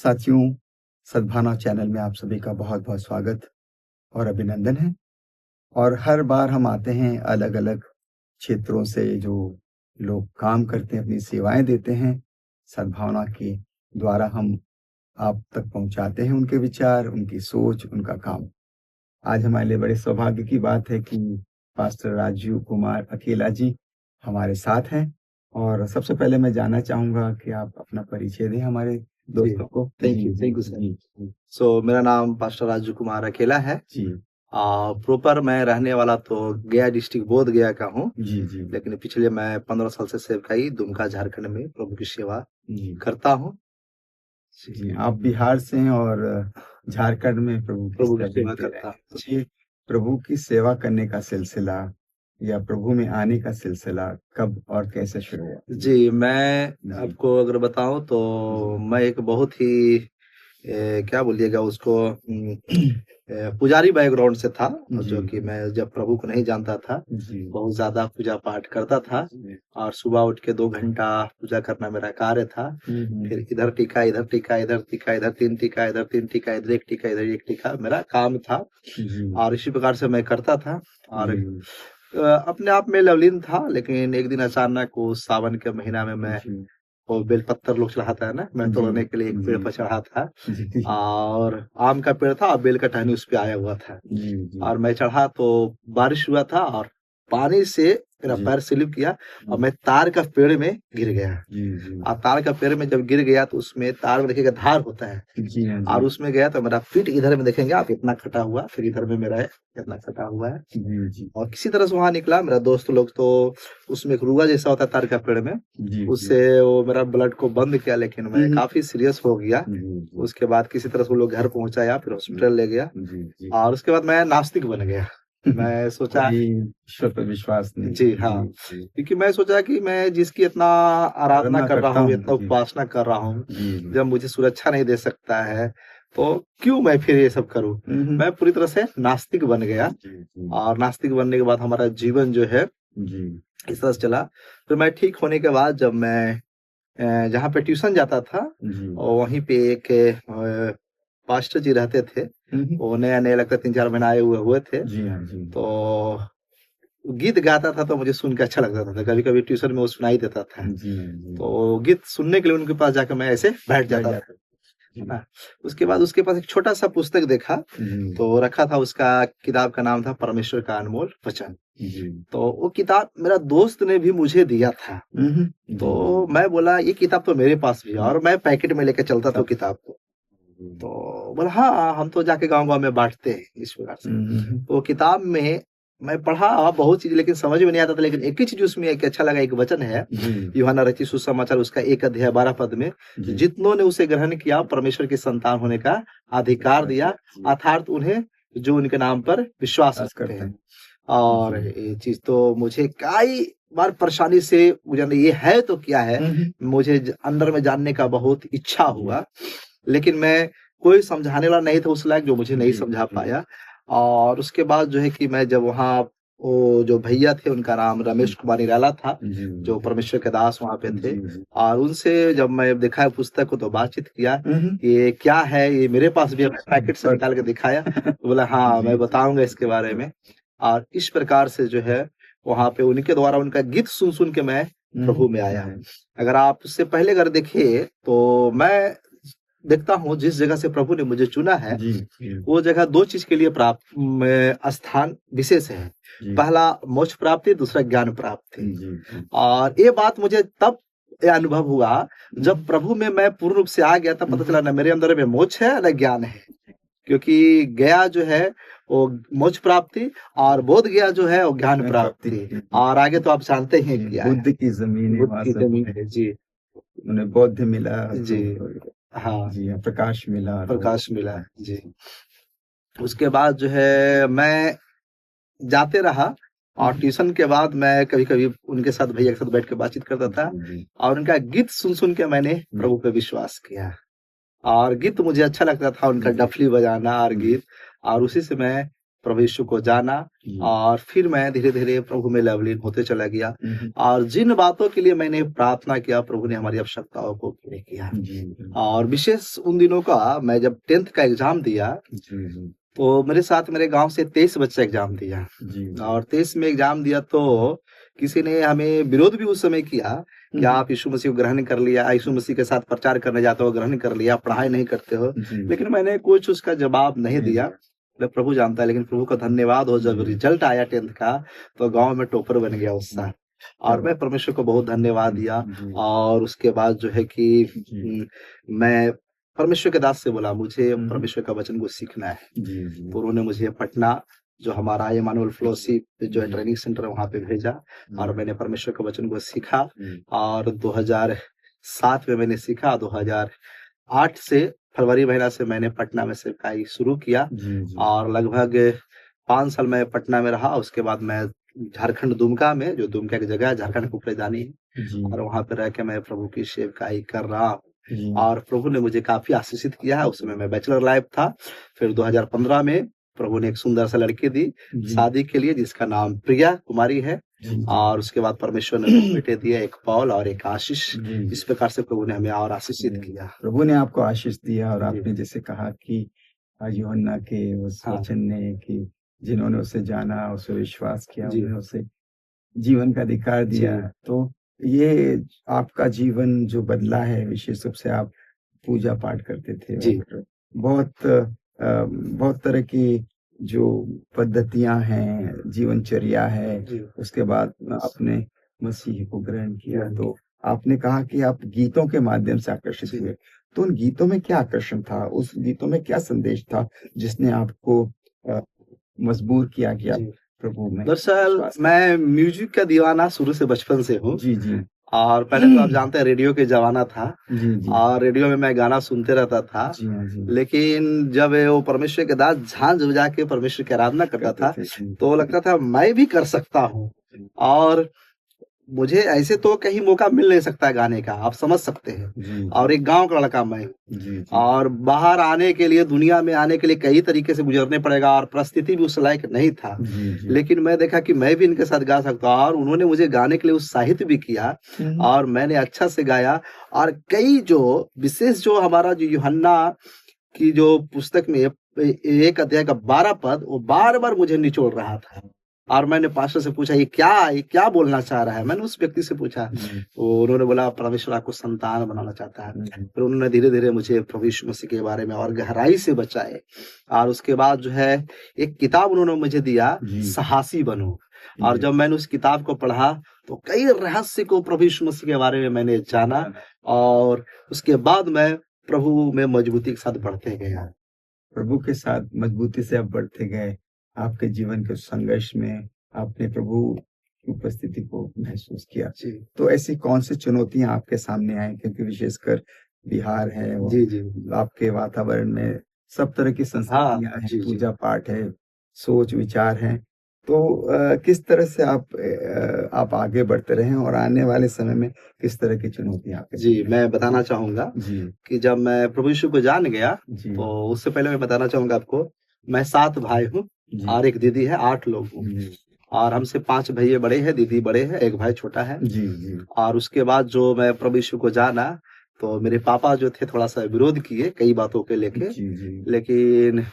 साथियों, सद्भावना चैनल में आप सभी का बहुत-बहुत स्वागत और अभिनंदन है। और हर बार हम आते हैं अलग-अलग क्षेत्रों से जो लोग काम करते हैं, अपनी सेवाएँ देते हैं, सद्भावना के द्वारा हम आप तक पहुँचाते हैं उनके विचार, उनकी सोच, उनका काम। आज हमारे लिए बड़े सौभाग्य की बात है कि पास्टर राजीव कुमार अकेला जी हमारे साथ हैं और सबसे पहले मैं जानना चाहूँगा कि आप अपना परिचय दें हमारे दोस्तों को। Thank you sir. सो मेरा नाम पास्टर राजू कुमार अकेला है। जी। प्रॉपर मैं रहने वाला तो गया डिस्ट्रिक्ट बोध गया का हूँ, जी, जी। लेकिन पिछले मैं 15 साल से सेवकाई दुमका झारखंड में प्रभु की सेवा जी। करता हूँ। जी, आप बिहार से हैं और झारखंड में प्रभु की प्रभु की सेवा सेवा कर रहे करता हैं। हूँ। जी, प्रभु की सेवा करने का सिलसिला या प्रभु में आने का सिलसिला कब और कैसे शुरू हुआ? जी, मैं जी। आपको अगर बताऊं तो मैं एक बहुत ही क्या बोलिएगा उसको पुजारी बैकग्राउंड से था, जो कि मैं जब प्रभु को नहीं जानता था बहुत ज्यादा पूजा पाठ करता था और सुबह उठ के 2 घंटा पूजा करना मेरा कार्य था। फिर इधर टीका, इधर टीका, इधर टीका, इधर 3 टीका, इधर 3 टीका, इधर 1 टीका, इधर 1 टीका मेरा काम था और इसी प्रकार से मैं करता था और अपने आप में लवलीन था। लेकिन एक दिन अचानक वो सावन के महीना में मैं वो बेलपत्तर लोग चढ़ाता है ना, मैं तोड़ने के लिए एक पेड़ पर चढ़ा था और आम का पेड़ था और बेल का टहनी उस पे आया हुआ था और मैं चढ़ा तो बारिश हुआ था और पानी से मेरा पैर स्लिप किया और मैं तार का पेड़ में गिर गया। और तार का पेड़ में जब गिर गया तो उसमें तार में देखिएगा धार होता है और उसमें गया तो मेरा पीठ इधर में देखेंगे आप इतना कटा हुआ, फिर इधर में मेरा इतना कटा हुआ है और किसी तरह से वहां निकला। मेरा दोस्त लोग तो उसमें एक रुआ जैसा होता है तार का पेड़ में, उससे वो मेरा ब्लड को बंद किया, लेकिन मैं काफी सीरियस हो गया। उसके बाद किसी तरह से वो लोग घर पहुंचाया, फिर हॉस्पिटल ले गया और उसके बाद मैं नास्तिक बन गया। मैं सोचा ईश्वर पर विश्वास नहीं। जी हाँ, क्योंकि मैं सोचा कि मैं जिसकी इतना आराधना कर रहा हूँ, इतना उपासना कर रहा हूँ, जब मुझे सुरक्षा नहीं दे सकता है तो क्यों मैं फिर ये सब करूं। मैं पूरी तरह से नास्तिक बन गया और नास्तिक बनने के बाद हमारा जीवन जो है इस तरह से चला। फिर मैं ठीक होने के बाद जब मैं जहाँ पे ट्यूशन जाता था और वहीं पे एक पास्टर जी रहते थे, वो नया लगता 3-4 महीने आए हुए थे। तो गीत गाता था तो मुझे सुन के अच्छा लगता था, कभी कभी ट्यूशन में वो सुनाई देता था तो गीत सुनने के लिए उनके पास जाकर मैं ऐसे बैठ जाता था। उसके बाद उसके पास एक छोटा सा पुस्तक देखा तो रखा था, उसका किताब का नाम था परमेश्वर का अनमोल वचन। तो वो किताब मेरा दोस्त ने भी मुझे दिया था। तो मैं बोला ये किताब तो मेरे पास भी है और मैं पैकेट में लेकर चलता था किताब को। तो बोला हाँ हम तो जाके गांव में बांटते हैं इस प्रकार से। तो किताब में मैं पढ़ा बहुत चीज, लेकिन समझ में नहीं आता था। लेकिन एक ही चीज उसमें एक अच्छा लगा, एक वचन है यूहन्ना रचित सुसमाचार उसका 1 अध्याय 12 पद में, जितनों ने उसे ग्रहण किया परमेश्वर की संतान होने का अधिकार दिया, अर्थात उन्हें जो उनके नाम पर विश्वास करते हैं। और ये चीज तो मुझे कई बार परेशानी से गुजरने, ये है तो क्या है, मुझे अंदर में जानने का बहुत इच्छा हुआ, लेकिन मैं कोई समझाने वाला नहीं था उस लायक जो मुझे नहीं समझा पाया। और उसके बाद जो है कि मैं जब वहाँ वो जो भैया थे उनका नाम रमेश कुमार निराला था, जो परमेश्वर के दास वहाँ पे थे, और उनसे जब मैं देखा है पुस्तक को तो बातचीत किया ये क्या है, ये मेरे पास भी पैकेट से निकाल के दिखाया। तो बोला हाँ मैं बताऊंगा इसके बारे में। और इस प्रकार से जो है वहाँ पे उनके द्वारा उनका गीत सुन के मैं प्रभु में आया। अगर आप उससे पहले अगर देखिए तो मैं देखता हूँ जिस जगह से प्रभु ने मुझे चुना है वो जगह 2 चीज के लिए प्राप्त स्थान विशेष है। पहला मोक्ष प्राप्ति, दूसरा ज्ञान प्राप्ति। और ये बात मुझे तब अनुभव हुआ जब प्रभु में मैं पूर्ण रूप से आ गया, तब पता चला ना मेरे अंदर में मोक्ष है ना ज्ञान है। क्योंकि गया जो है वो मोक्ष प्राप्ति और बोध गया जो है वो ज्ञान प्राप्ति। और आगे तो आप जानते हैं क्या है, बुद्ध की जमीन है जी, उन्हें बौद्ध मिला जी हाँ जी, प्रकाश मिला जी। उसके बाद जो है मैं जाते रहा और ट्यूशन के बाद मैं कभी कभी उनके साथ भैया के साथ बैठ के बातचीत करता था और उनका गीत सुन के मैंने प्रभु पे विश्वास किया और गीत मुझे अच्छा लगता था, उनका डफली बजाना और गीत, और उसी से मैं प्रभु यीशु को जाना और फिर मैं धीरे-धीरे प्रभु में लवलीन होते चला गया और जिन बातों के लिए मैंने प्रार्थना किया प्रभु ने हमारी आवश्यकताओं को पूरा किया। और विशेष उन दिनों का मैं जब 10th का एग्जाम दिया तो मेरे साथ मेरे गांव से 23 बच्चे एग्जाम दिया और 23 में एग्जाम दिया तो किसी ने हमें विरोध भी उस समय किया कि आप यीशु मसीह को ग्रहण कर लिया, यीशु मसीह के साथ प्रचार करने जाते हो, ग्रहण कर लिया, पढ़ाई नहीं करते हो। लेकिन मैंने कुछ उसका जवाब नहीं दिया, प्रभु जानता है। लेकिन प्रभु का धन्यवाद हो, जब रिजल्ट आया 10th का तो गांव में टॉपर बन गया उस साल और मैं परमेश्वर को बहुत धन्यवाद दिया। और उसके बाद जो है कि मैं परमेश्वर के दास से बोला मुझे परमेश्वर का वचन को सीखना है। तो उन्होंने मुझे पटना जो हमारा इमानुएल फेलोशिप जो ट्रेनिंग सेंटर है वहां पे भेजा और मैंने परमेश्वर के वचन को सीखा और 2007 में मैंने सीखा। 2008 से फरवरी महीना से मैंने पटना में सेवकाई शुरू किया और लगभग 5 साल मैं पटना में रहा। उसके बाद मैं झारखंड दुमका में, जो दुमका की जगह है, झारखंड की राजधानी है, और वहां पे रह के मैं प्रभु की सेवकाई कर रहा हूँ और प्रभु ने मुझे काफी आशीषित किया है। उस समय मैं बैचलर लाइफ था। फिर 2015 में प्रभु ने एक सुंदर सा लड़की दी शादी के लिए जिसका नाम प्रिया कुमारी है और उसके बाद परमेश्वर ने बेटे दिए, एक पॉल और एक आशीष। इस प्रकार से प्रभु ने हमें और आशीषित किया। प्रभु ने आपको आशीष दिया और आपने जैसे कहा कि यूहन्ना के उस वचन ने कि जिन्होंने उसे जाना, उसे विश्वास किया, उन्होंने उसे जीवन का अधिकार दिया। तो ये आपका जीवन जो बदला है, विशेष रूप से आप पूजा पाठ करते थे, बहुत तरह की जो पद्धतियां हैं, जीवनचर्या है, उसके बाद आपने मसीह को ग्रहण किया। तो आपने कहा कि आप गीतों के माध्यम से आकर्षित हुए। तो उन गीतों में क्या आकर्षण था, उस गीतों में क्या संदेश था जिसने आपको मजबूर किया कि आप प्रभु में? दरअसल मैं म्यूजिक का दीवाना शुरू से बचपन से हूँ। और पहले तो आप जानते हैं रेडियो के जमाना था और रेडियो में मैं गाना सुनते रहता था। लेकिन जब वो परमेश्वर के दास झांझ बजा के परमेश्वर की आराधना करता था तो लगता था मैं भी कर सकता हूँ और मुझे ऐसे तो कहीं मौका मिल नहीं सकता गाने का, आप समझ सकते हैं। और एक गांव का लड़का मैं और बाहर आने के लिए, दुनिया में आने के लिए कई तरीके से गुजरने पड़ेगा और परिस्थिति भी उस लायक नहीं था। लेकिन मैं देखा कि मैं भी इनके साथ गा सकता हूँ और उन्होंने मुझे गाने के लिए उत्साहित भी किया और मैंने अच्छा से गाया। और कई जो विशेष जो हमारा जो यूहन्ना की जो पुस्तक में 1 अध्याय का 12 पद वो बार बार मुझे निचोड़ रहा था और मैंने पास्टर से पूछा ये क्या बोलना चाह रहा है। मैंने उस व्यक्ति से पूछा तो उन्होंने बोला परमेश्वर आपको संतान बनाना चाहता है। फिर उन्होंने धीरे धीरे मुझे प्रभु यीशु मसीह के बारे में और गहराई से बचाए और उसके बाद जो है एक किताब उन्होंने मुझे दिया, साहसी बनो। और जब मैंने उस किताब को पढ़ा तो कई रहस्य को प्रभु यीशु मसीह के बारे में मैंने जाना और उसके बाद मैं प्रभु में मजबूती के साथ बढ़ते गया। प्रभु के साथ मजबूती से आप बढ़ते गए। आपके जीवन के संघर्ष में आपने प्रभु की उपस्थिति को महसूस किया। तो ऐसी कौन सी चुनौतियां आपके सामने आई, क्योंकि विशेषकर बिहार है, आपके वातावरण में सब तरह की संस्कृतियां हैं, पूजा पाठ है, सोच विचार है। तो किस तरह से आप आगे बढ़ते रहे और आने वाले समय में किस तरह की चुनौतियां आपके? मैं बताना चाहूंगा कि जब मैं प्रभु यीशु को जान गया तो उससे पहले मैं बताना चाहूंगा आपको, मैं 7 भाई हूँ और एक दीदी है, 8 लोग हूँ और हमसे 5 भैया बड़े हैं, दीदी बड़े हैं, एक भाई छोटा है। और उसके बाद जो मैं प्रभु यीशु को जाना तो मेरे पापा जो थे थोड़ा सा विरोध किए कई बातों के लेके, लेकिन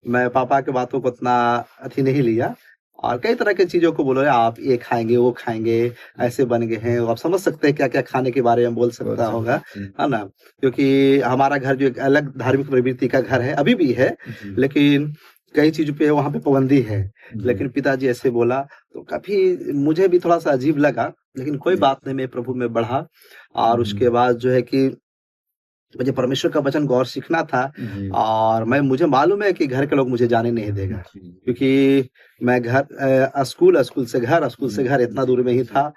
मैं पापा के बातों को उतना अथी नहीं लिया और कई तरह की चीजों को बोलो, आप ये खाएंगे वो खाएंगे, ऐसे बन गए हैं। आप समझ सकते हैं क्या क्या खाने के बारे में बोल सकता होगा, है ना, क्योंकि हमारा घर जो एक अलग धार्मिक प्रवृत्ति का घर है, अभी भी है, लेकिन कई चीजों पे वहां पे पाबंदी है। लेकिन पिताजी ऐसे बोला तो काफी मुझे भी थोड़ा सा अजीब लगा, लेकिन कोई बात नहीं, मैं प्रभु में बढ़ा। और उसके बाद जो है कि मुझे परमेश्वर का वचन गौर सीखना था और मुझे मालूम है कि घर के लोग मुझे जाने नहीं देगा, क्योंकि मैं स्कूल से घर इतना दूर में ही था।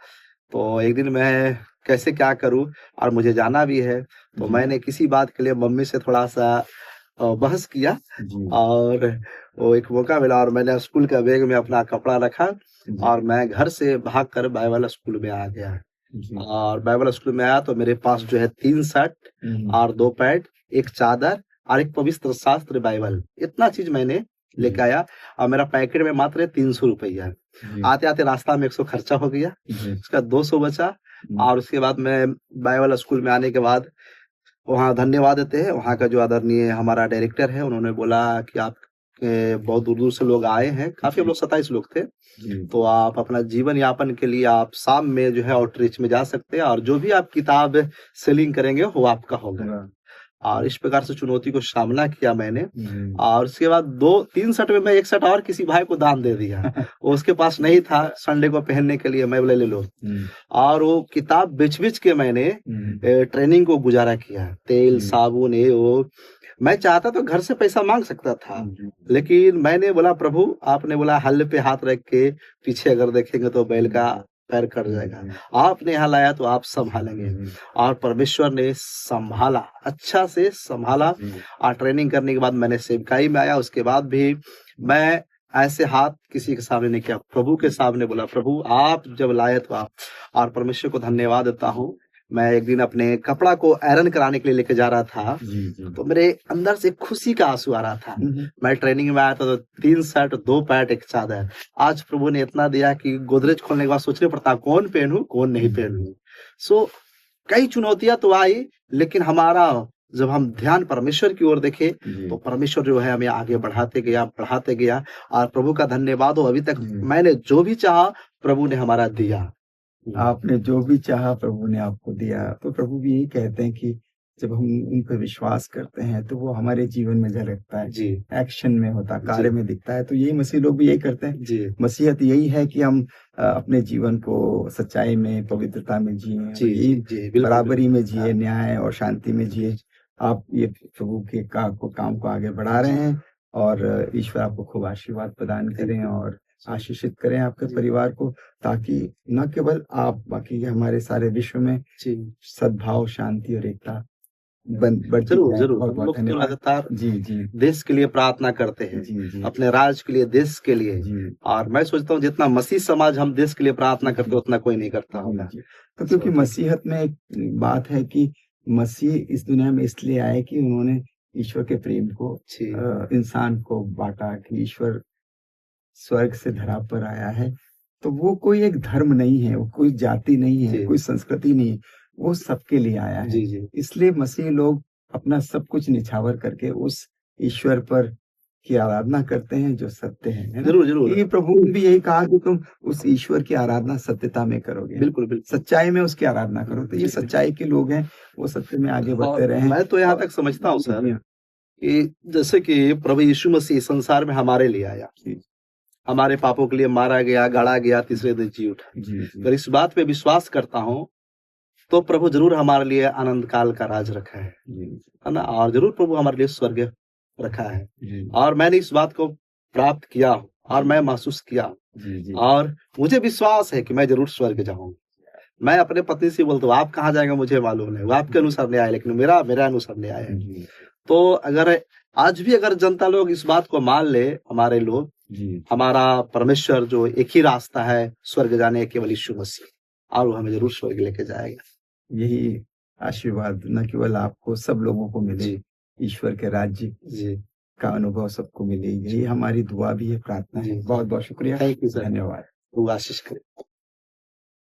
तो एक दिन मैं कैसे क्या करूं और मुझे जाना भी है, तो मैंने किसी बात के लिए मम्मी से थोड़ा सा बहस किया और वो एक मौका मिला और मैंने स्कूल का बैग में अपना कपड़ा रखा और मैं घर से भागकर बाइबल स्कूल में आ गया। और बाइबल स्कूल में आया तो मेरे पास जो है 3 शर्ट और 2 पैंट, एक चादर और एक पवित्र शास्त्र बाइबल, इतना चीज मैंने लेके आया और मेरा पैकेट में मात्र 300 रुपया है। आते आते रास्ता में 100 खर्चा हो गया, उसका 200 बचा। और उसके बाद मैं बाइबल स्कूल में आने के बाद वहाँ धन्यवाद देते हैं, वहाँ का जो आदरणीय हमारा डायरेक्टर है, उन्होंने बोला कि आप बहुत दूर दूर से लोग आए हैं, काफी हम लोग 27 लोग थे, तो आप अपना जीवन यापन के लिए आप शाम में जो है आउटरीच में जा सकते हैं और जो भी आप किताब सेलिंग करेंगे वो आपका होगा। और इस प्रकार से चुनौती को सामना किया मैंने। और उसके बाद 2-3 शर्ट में मैं एक शर्ट और किसी भाई को दान दे दिया। उसके पास नहीं था संडे को पहनने के लिए, मैं बोले ले लो। और वो किताब बेच के मैंने ट्रेनिंग को गुजारा किया। तेल साबुन ये वो मैं चाहता तो घर से पैसा मांग सकता था, लेकिन मैंने बोला प्रभु आपने बोला हल पे हाथ रख के पीछे अगर देखेंगे तो बैल का पैर कट जाएगा, आपने यहाँ लाया तो आप संभालेंगे। और परमेश्वर ने संभाला, अच्छा से संभाला। और ट्रेनिंग करने के बाद मैंने सेवकाई में आया। उसके बाद भी मैं ऐसे हाथ किसी के सामने नहीं किया, प्रभु के सामने बोला प्रभु आप जब लाए तो आप। और परमेश्वर को धन्यवाद देता हूँ। मैं एक दिन अपने कपड़ा को आयरन कराने के लिए लेके जा रहा था, तो मेरे अंदर से खुशी का आंसू आ रहा था। मैं ट्रेनिंग में आया था तो 3 शर्ट 2 पैंट 1 चादर। आज प्रभु ने इतना दिया कि गोदरेज खोलने के बाद सोचने पड़ता कौन पहनूं कौन नहीं पहनूं। सो कई चुनौतियां तो आई, लेकिन हमारा जब हम ध्यान परमेश्वर की ओर देखे तो परमेश्वर जो है हमें आगे बढ़ाते गया। और प्रभु का धन्यवाद हो, अभी तक मैंने जो भी चाहा प्रभु ने हमारा दिया। आपने जो भी चाहा प्रभु ने आपको दिया। तो प्रभु भी यही कहते हैं कि जब हम उन पर विश्वास करते हैं तो वो हमारे जीवन में झलकता है, एक्शन में होता, कार्य में दिखता है। तो यही मसीह लोग भी यही करते हैं। मसीहत यही है कि हम अपने जीवन को सच्चाई में, पवित्रता में जिए, बराबरी में जिए, न्याय और शांति में जिए। आप ये प्रभु के काम को आगे बढ़ा रहे हैं और ईश्वर आपको खूब आशीर्वाद प्रदान करें और आशीषित करें आपके परिवार को, ताकि न केवल आप बाकी हमारे सारे विश्व में सद्भाव, शांति और एकता जरूर हम लोग तो लगातार देश के लिए प्रार्थना करते हैं, अपने राज्य के लिए, देश के लिए। और मैं सोचता हूँ जितना मसीह समाज हम देश के लिए प्रार्थना करते उतना कोई नहीं करता होगा। तो क्योंकि मसीहत में एक बात है कि मसीह इस दुनिया में इसलिए आए कि उन्होंने ईश्वर के प्रेम को इंसान को बांटा, कि ईश्वर स्वर्ग से धरा पर आया है। तो वो कोई एक धर्म नहीं है, वो कोई जाति नहीं है, कोई संस्कृति नहीं है, वो सबके लिए आया है। इसलिए मसीह लोग अपना सब कुछ निछावर करके उस ईश्वर पर की आराधना करते हैं जो सत्य है। जरूर ये प्रभु ने भी यही कहा कि तुम उस ईश्वर की आराधना सत्यता में करोगे। बिल्कुल सच्चाई में उसकी आराधना करो। तो ये सच्चाई के लोग हैं, वो सत्य में आगे बढ़ते रहे। मैं तो यहाँ तक समझता हूँ सर कि जैसे कि प्रभु यीशु मसीह संसार में हमारे लिए आया, हमारे पापों के लिए मारा गया, गाड़ा गया, तीसरे दिन जी उठा। अगर इस बात पे विश्वास करता हूँ तो प्रभु जरूर हमारे लिए आनंद काल का राज रखा है ना। और जरूर प्रभु हमारे लिए स्वर्ग रखा है। और मैंने इस बात को प्राप्त किया और मैं महसूस किया। और मुझे विश्वास है कि मैं जरूर स्वर्ग जाऊंगा। मैं अपने पत्नी से बोलता हूँ आप कहाँ जाएंगे मुझे मालूम नहीं, वो आपके अनुसार नहीं आए, लेकिन मेरा अनुसार नहीं आया है। तो अगर आज भी अगर जनता लोग इस बात को मान ले, हमारे लोग, हमारा परमेश्वर जो एक ही रास्ता है स्वर्ग जाने, केवल यीशु मसीह, और वो हमें जरूर स्वर्ग लेके जाएगा। यही आशीर्वाद न केवल आपको, सब लोगों को मिले, ईश्वर के राज्य का अनुभव सबको मिले। यही हमारी दुआ भी है, प्रार्थना है। बहुत बहुत शुक्रिया, थैंक यू सर, धन्यवाद। वो आशीष करे।